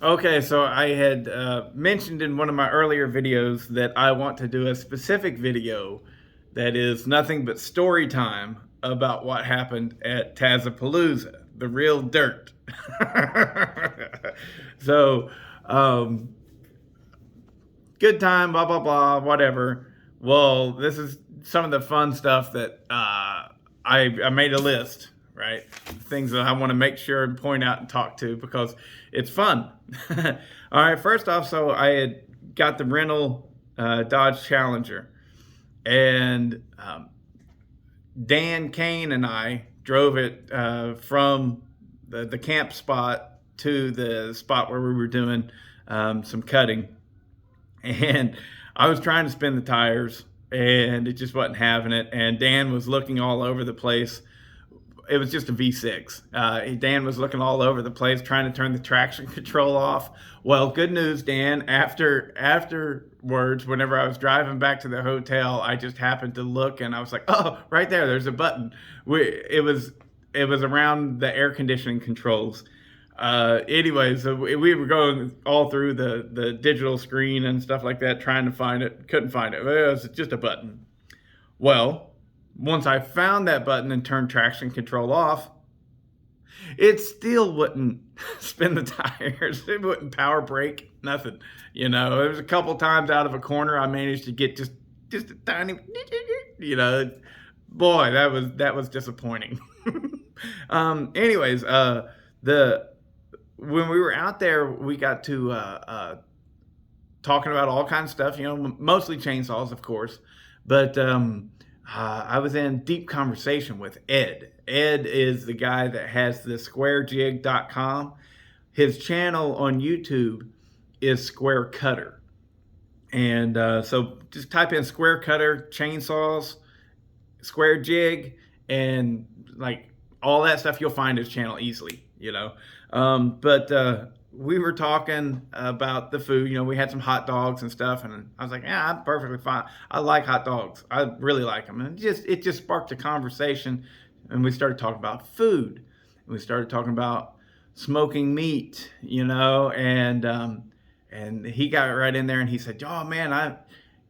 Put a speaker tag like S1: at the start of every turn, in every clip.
S1: Okay, so I had mentioned in one of my earlier videos that I want to do a specific video that is nothing but story time about what happened at Tazapalooza, the real dirt. so, um, good time, blah, blah, blah, whatever. Well, this is some of the fun stuff that I made a list, right? Things that I want to make sure and point out and talk to because it's fun. All right, first off, so I had got the rental Dodge Challenger, and Dan Kane and I drove it from the camp spot to the spot where we were doing some cutting. And I was trying to spin the tires, and it just wasn't having it. And Dan was looking all over the place. It was just a V6. Dan was looking all over the place trying to turn the traction control off. Well, good news, Dan. Afterwards, whenever I was driving back to the hotel, I just happened to look, and I was like, "Oh, right there. There's a button." It was around the air conditioning controls. Anyway, so we were going all through the digital screen and stuff like that, trying to find it. Couldn't find it. It was just a button. Well, once I found that button and turned traction control off, it still wouldn't spin the tires. It wouldn't power brake, nothing. There was a couple times out of a corner I managed to get just a tiny, boy, that was disappointing. Anyways, the when we were out there, we got to talking about all kinds of stuff, mostly chainsaws, of course. But I was in deep conversation with Ed. Ed is the guy that has the squarejig.com. His channel on YouTube is Square Cutter. And so just type in Square Cutter, chainsaws, Square Jig, and like all that stuff, you'll find his channel easily. But we were talking about the food. We had some hot dogs and stuff, and I was like, "Yeah, I'm perfectly fine. I like hot dogs. I really like them." And it just sparked a conversation, and we started talking about food. We started talking about smoking meat, and he got right in there, and he said, "Oh man,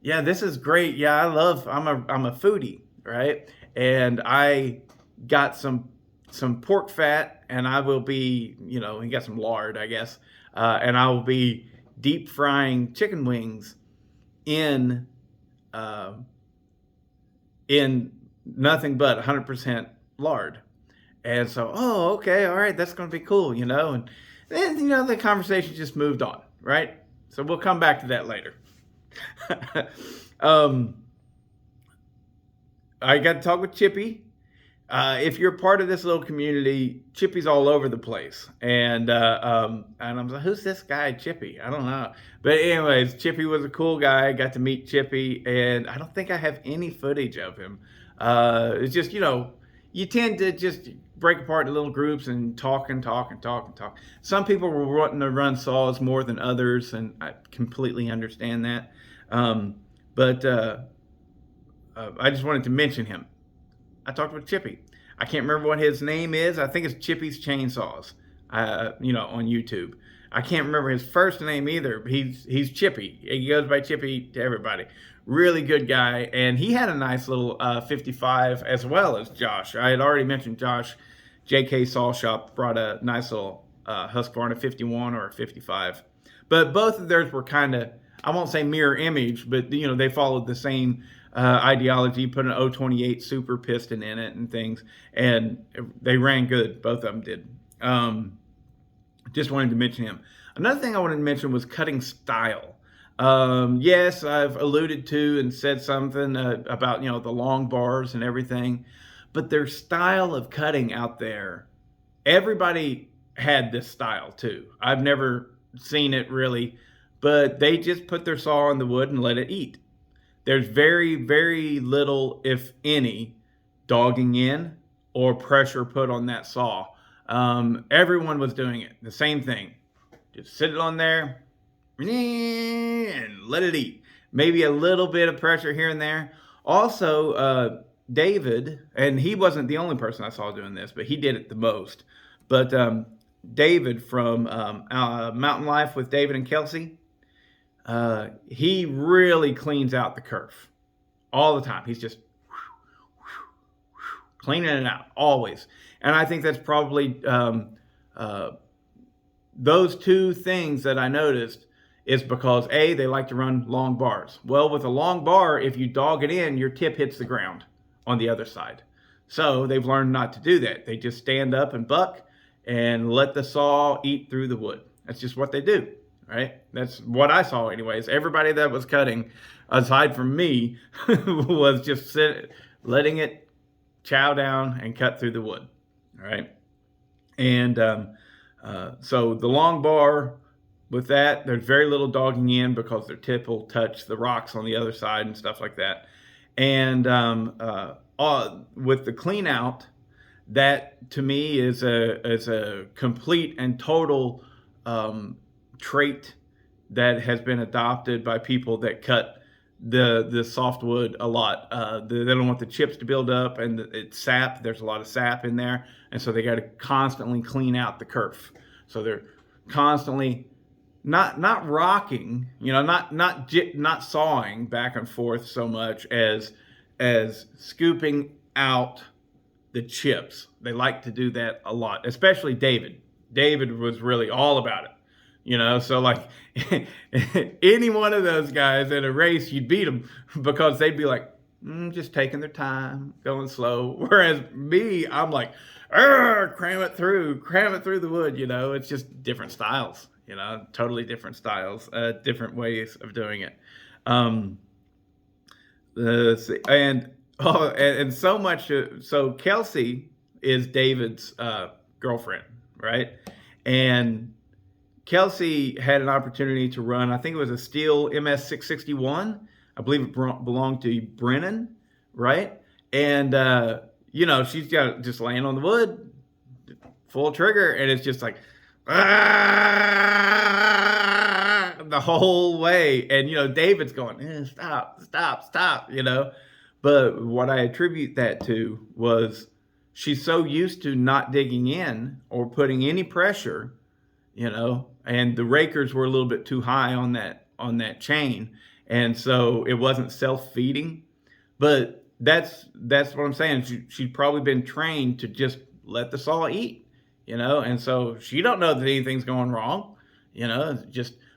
S1: yeah, this is great. Yeah, I'm a foodie, right? And I got some pork fat, and I will be, he got some lard, I guess, and I will be deep frying chicken wings in nothing but 100% lard." And so, oh, okay, all right, that's going to be cool, and then, the conversation just moved on, right? So we'll come back to that later. I got to talk with Chippy. If you're part of this little community, Chippy's all over the place. And I'm like, who's this guy, Chippy? I don't know. But anyways, Chippy was a cool guy. I got to meet Chippy, and I don't think I have any footage of him. It's just, you tend to just break apart in little groups and talk and talk and talk and talk. Some people were wanting to run saws more than others, and I completely understand that. But I just wanted to mention him. I talked with Chippy. I can't remember what his name is. I think it's Chippy's Chainsaws, on YouTube. I can't remember his first name either. He's Chippy. He goes by Chippy to everybody. Really good guy. And he had a nice little 55 as well as Josh. I had already mentioned Josh. JK Saw Shop brought a nice little Husqvarna 51 or a 55. But both of theirs were kind of, I won't say mirror image, but they followed the same ideology. Put an 028 super piston in it and things, and they ran good. Both of them did. Just wanted to mention him. Another thing I wanted to mention was cutting style. Yes, I've alluded to and said something about the long bars and everything, but their style of cutting out there, everybody had this style too. I've never seen it really, but they just put their saw on the wood and let it eat. There's very, very little, if any, dogging in or pressure put on that saw. Everyone was doing it. The same thing. Just sit it on there and let it eat. Maybe a little bit of pressure here and there. Also, David, and he wasn't the only person I saw doing this, but he did it the most. But David from Mountain Life with David and Kelsey, he really cleans out the kerf all the time. He's just cleaning it out always. And I think that's probably those two things that I noticed is because A, they like to run long bars. Well, with a long bar, if you dog it in, your tip hits the ground on the other side. So they've learned not to do that. They just stand up and buck and let the saw eat through the wood. That's just what they do, right? That's what I saw anyways. Everybody that was cutting, aside from me, was just letting it chow down and cut through the wood, all right? And so the long bar, with that, there's very little dogging in because their tip will touch the rocks on the other side and stuff like that. And with the clean out, that to me is a complete and total trait that has been adopted by people that cut the softwood a lot. They don't want the chips to build up, and it's sap. There's a lot of sap in there, and so they got to constantly clean out the kerf. So they're constantly not rocking, not sawing back and forth so much as scooping out the chips. They like to do that a lot, especially David. David was really all about it, so like any one of those guys in a race, you'd beat them because they'd be like, just taking their time, going slow. Whereas me, I'm like, cram it through the wood, it's just different styles. Totally different styles, different ways of doing it. And so much. So Kelsey is David's girlfriend, right? And Kelsey had an opportunity to run, I think it was a steel MS 661. I believe it belonged to Brennan, right? And, she's got just laying on the wood, full trigger, and it's just like, the whole way. And, David's going, stop. But what I attribute that to was she's so used to not digging in or putting any pressure, and the rakers were a little bit too high on that chain. And so it wasn't self-feeding. But that's what I'm saying. She'd probably been trained to just let the saw eat. And so she don't know that anything's going wrong,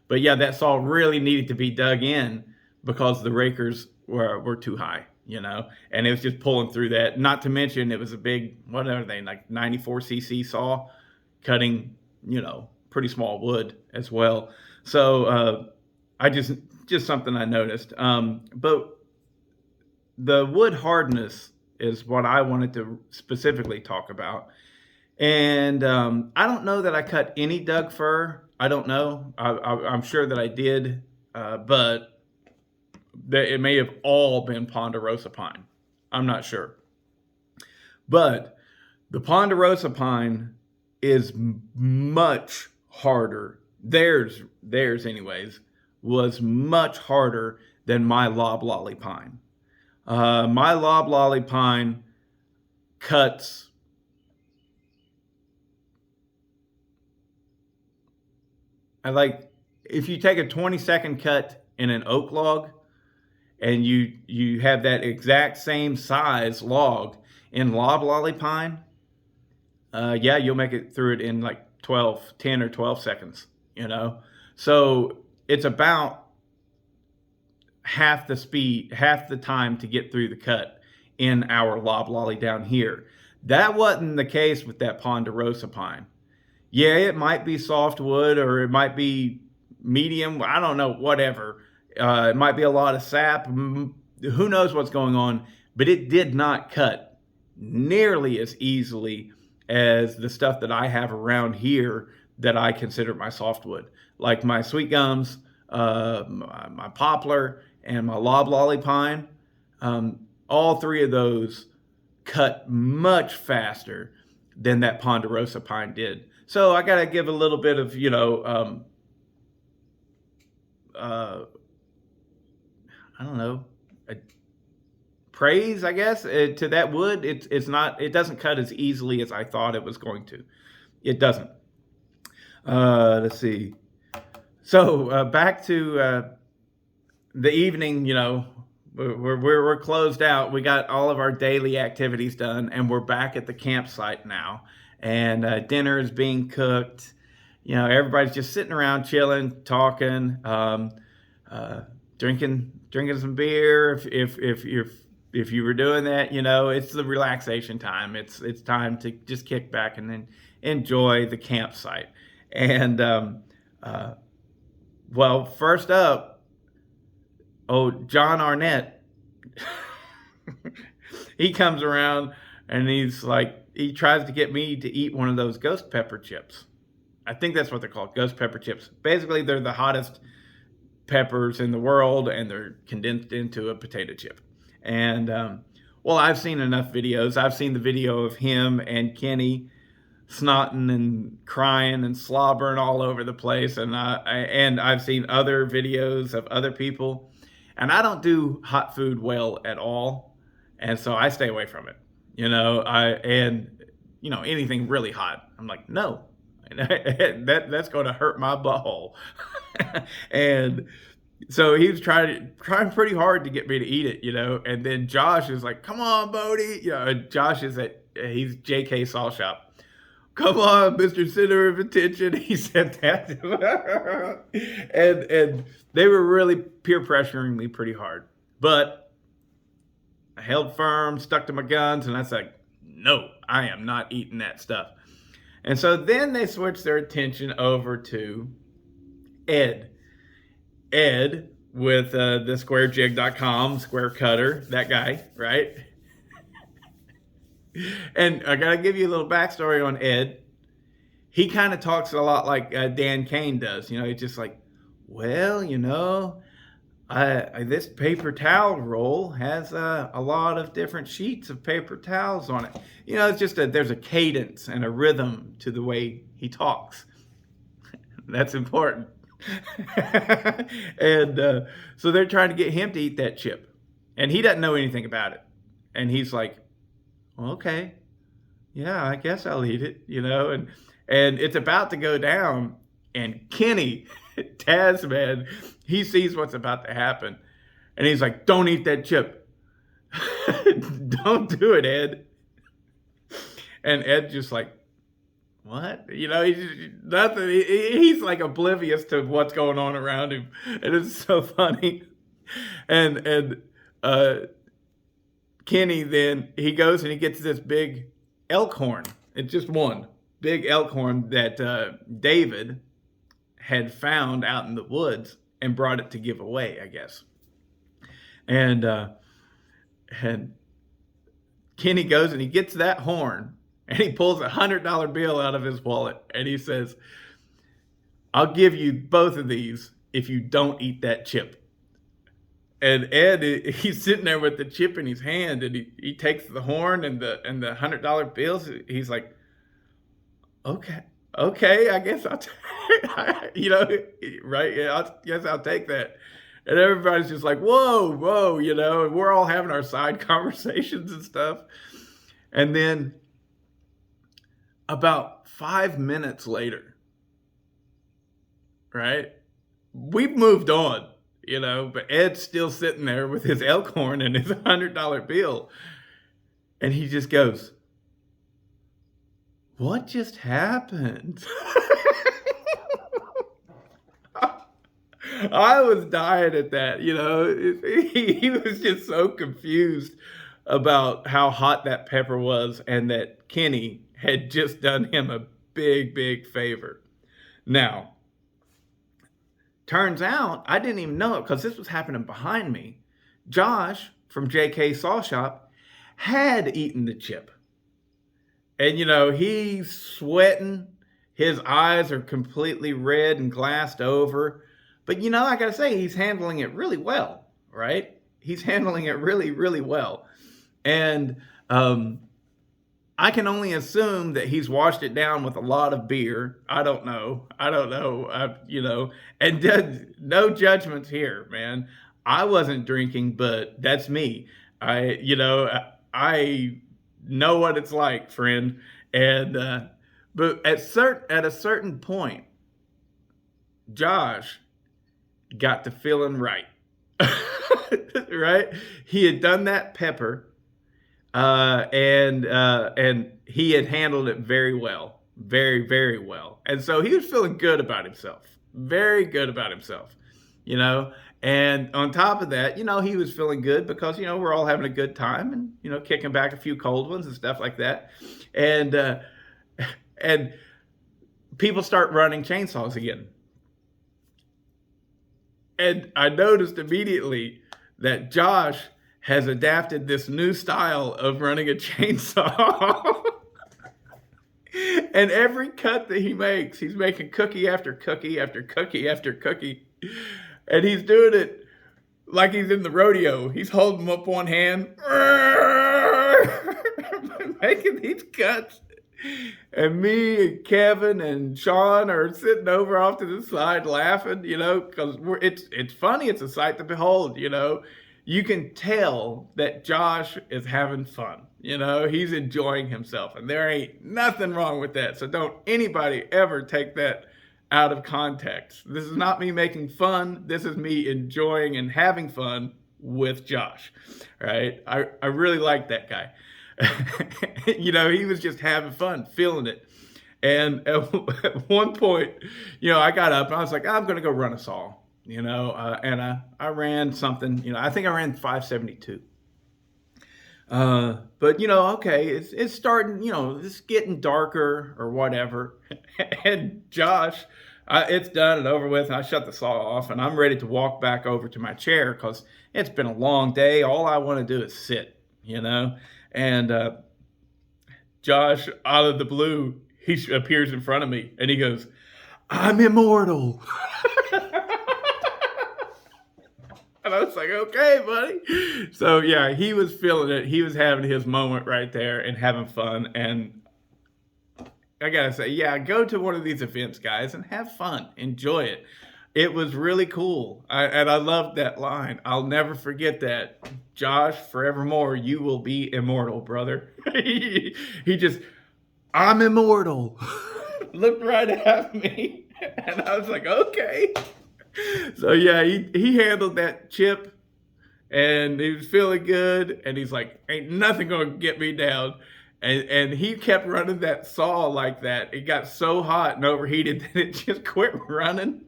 S1: but yeah, that saw really needed to be dug in because the rakers were too high, and it was just pulling through that. Not to mention it was a big, what are they, like 94cc saw cutting, pretty small wood as well. So I just something I noticed. But the wood hardness is what I wanted to specifically talk about. And I don't know that I cut any Doug fir. I don't know. I'm sure that I did, but it may have all been ponderosa pine. I'm not sure. But the ponderosa pine is much harder. Theirs anyways, was much harder than my loblolly pine. My loblolly pine cuts if you take a 20-second cut in an oak log and you have that exact same size log in loblolly pine, you'll make it through it in like 10 or 12 seconds, So it's about half the speed, half the time to get through the cut in our loblolly down here. That wasn't the case with that ponderosa pine. Yeah, it might be softwood or it might be medium. I don't know, whatever. It might be a lot of sap. Who knows what's going on? But it did not cut nearly as easily as the stuff that I have around here that I consider my softwood. Like my sweet gums, my poplar, and my loblolly pine. All three of those cut much faster than that ponderosa pine did. So I got to give a little bit of, I don't know, praise, I guess, to that wood. It doesn't cut as easily as I thought it was going to. It doesn't. Let's see. So back to the evening. We're closed out. We got all of our daily activities done, and we're back at the campsite now. And dinner is being cooked. Everybody's just sitting around, chilling, talking, uh, drinking some beer. If you were doing that, it's the relaxation time. It's time to just kick back and then enjoy the campsite. And uh, well, first up, John Arnett, he comes around and he tries to get me to eat one of those ghost pepper chips. I think that's what they're called, ghost pepper chips. Basically, they're the hottest peppers in the world, and they're condensed into a potato chip. And well, I've seen enough videos. I've seen the video of him and Kenny snotting and crying and slobbering all over the place, and I've seen other videos of other people, and I don't do hot food well at all, and so I stay away from it. Anything really hot, I'm like, no, that's going to hurt my butthole. And so he was trying pretty hard to get me to eat it, and then Josh is like, come on, Bodie. Josh he's JK Saw Shop. Come on, Mr. Center of Attention. He said that. and they were really peer pressuring me pretty hard. But I held firm, stuck to my guns, and I said, no, I am not eating that stuff. And so then they switched their attention over to Ed. Ed with the squarejig.com, square cutter, that guy, right? And I got to give you a little backstory on Ed. He kind of talks a lot like Dan Kane does. He's just like, well, this paper towel roll has a lot of different sheets of paper towels on it. It's just there's a cadence and a rhythm to the way he talks. That's important. And so they're trying to get him to eat that chip. And he doesn't know anything about it. And he's like, well, okay, yeah, I guess I'll eat it, and it's about to go down. And Kenny, Taz, man, he sees what's about to happen. And he's like, don't eat that chip. Don't do it, Ed. And Ed just like, what? He's nothing. He's like oblivious to what's going on around him. And it's so funny. And Kenny, then he goes and he gets this big elk horn. It's just one big elk horn that David had found out in the woods and brought it to give away, I guess. And Kenny goes and he gets that horn and he pulls $100 bill out of his wallet and he says, I'll give you both of these if you don't eat that chip. And Ed, he's sitting there with the chip in his hand, and he takes the horn and the $100 bills. He's like, okay, I guess I'll right? Yeah, I guess I'll take that. And everybody's just like, whoa, and we're all having our side conversations and stuff. And then about 5 minutes later, right? We've moved on. But Ed's still sitting there with his elk horn and his $100 bill. And he just goes, what just happened? I was dying at that, He was just so confused about how hot that pepper was and that Kenny had just done him a big, big favor. Now, turns out, I didn't even know it because this was happening behind me. Josh from JK Saw Shop had eaten the chip. And, he's sweating. His eyes are completely red and glassed over. But, I got to say, he's handling it really well, right? He's handling it really, really well. And I can only assume that he's washed it down with a lot of beer. I don't know. And no judgments here, man. I wasn't drinking, but that's me. I know what it's like, friend. And but at a certain point, Josh got to feeling right. Right? He had done that pepper, and he had handled it very well, very, very well. And so he was feeling good about himself, very good about himself, you know. And on top of that, he was feeling good because we're all having a good time and kicking back a few cold ones and stuff like that, and and people start running chainsaws again. And I noticed immediately that Josh has adapted this new style of running a chainsaw. And every cut that he makes, he's making cookie after cookie after cookie after cookie. And he's doing it like he's in the rodeo. He's holding them up one hand, making these cuts. And me and Kevin and Sean are sitting over off to the side laughing, because it's funny. It's a sight to behold, You can tell that Josh is having fun. He's enjoying himself, and there ain't nothing wrong with that. So don't anybody ever take that out of context. This is not me making fun. This is me enjoying and having fun with Josh, right? I really like that guy. He was just having fun, feeling it. And at one point, I got up and I was like, I'm going to go run a saw, and I ran something, I think I ran 572. But okay, it's starting, it's getting darker or whatever. And Josh, it's done and over with. I shut the saw off and I'm ready to walk back over to my chair because it's been a long day. All I want to do is sit, And Josh, out of the blue, he appears in front of me and he goes, "I'm immortal." And I was like, okay, buddy. So yeah, he was feeling it. He was having his moment right there and having fun. And I gotta say, yeah, go to one of these events, guys, and have fun. Enjoy it. It was really cool. And I loved that line. I'll never forget that. Josh, forevermore, you will be immortal, brother. He just, "I'm immortal." Looked right at me. And I was like, okay. So yeah, he handled that chip and he was feeling good. And he's like, ain't nothing going to get me down. And he kept running that saw like that. It got so hot and overheated that it just quit running.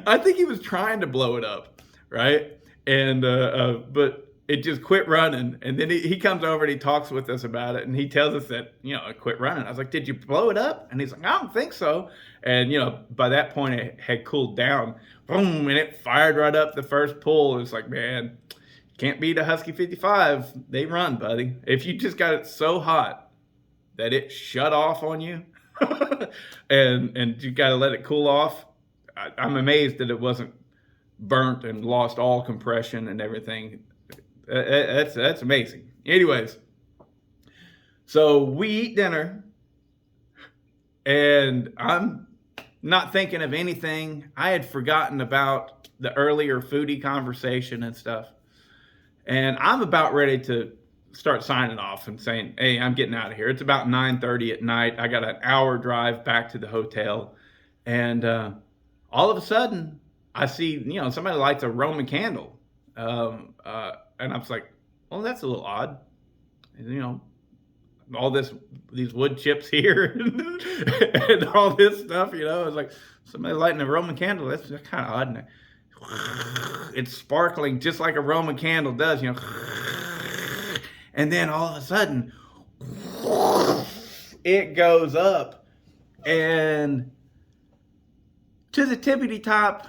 S1: I think he was trying to blow it up, right? And but it just quit running. And then he comes over and he talks with us about it, and he tells us that it quit running. I was like, "Did you blow it up?" And he's like, "I don't think so." And by that point it had cooled down. Boom, and it fired right up the first pull. It's like, man, can't beat a Husky 55. They run, buddy. If you just got it so hot that it shut off on you, and you got to let it cool off. I'm amazed that it wasn't burnt and lost all compression and everything. That's amazing. Anyways, so we eat dinner, and I'm not thinking of anything. I had forgotten about the earlier foodie conversation and stuff, and I'm about ready to start signing off and saying, "Hey, I'm getting out of here." It's about 9:30 at night. I got an hour drive back to the hotel, and all of a sudden, I see, somebody lights a Roman candle. And I was like, well, that's a little odd. And, all these wood chips here and all this stuff, I was like, somebody lighting a Roman candle, that's kind of odd. And it's sparkling just like a Roman candle does, And then all of a sudden, it goes up and to the tippity top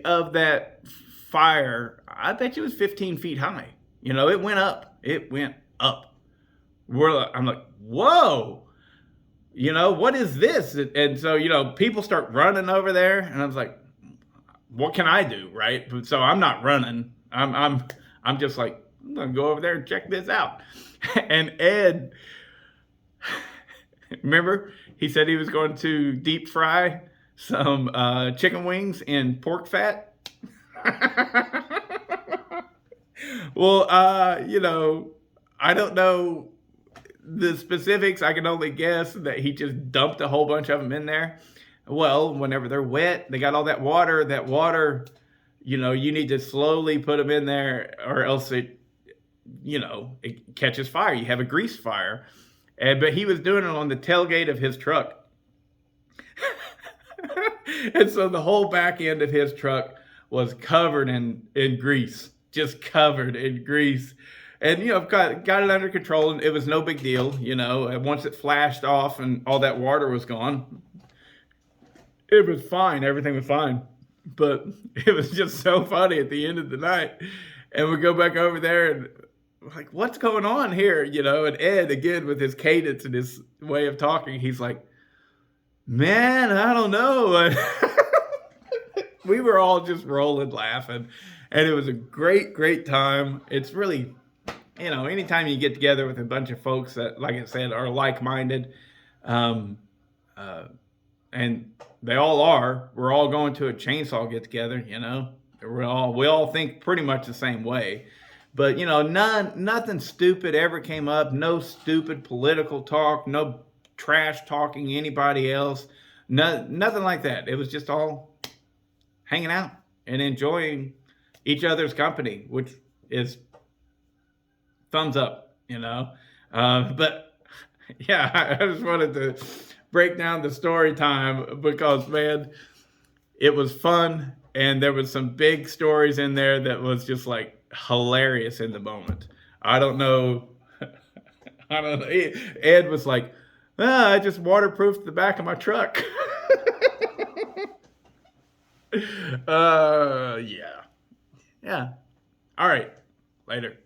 S1: of that fire, I bet you it was 15 feet high. It went up. It went up. I'm like, whoa, what is this? And so, people start running over there, and I was like, what can I do, right? So I'm not running. I'm just like, I'm gonna go over there and check this out. And Ed, remember, he said he was going to deep fry some chicken wings in pork fat. Well, I don't know the specifics. I can only guess that he just dumped a whole bunch of them in there. Well, whenever they're wet, they got all that water. That water, you need to slowly put them in there, or else it catches fire. You have a grease fire. But he was doing it on the tailgate of his truck. And so the whole back end of his truck was covered in grease, just covered in grease. And, got it under control, and it was no big deal, And once it flashed off and all that water was gone, it was fine. Everything was fine. But it was just so funny at the end of the night. And we go back over there and like, what's going on here? And Ed, again, with his cadence and his way of talking, he's like, man, I don't know. We were all just rolling, laughing. And it was a great, great time. It's really, anytime you get together with a bunch of folks that, like I said, are like-minded, and they all are. We're all going to a chainsaw get together, We all think pretty much the same way. But nothing stupid ever came up. No stupid political talk. No trash talking anybody else. Nothing like that. It was just all hanging out and enjoying each other's company, which is thumbs up. But yeah, I just wanted to break down the story time because, man, it was fun, and there was some big stories in there that was just like hilarious in the moment. I don't know. Ed was like, I just waterproofed the back of my truck. Yeah. All right. Later.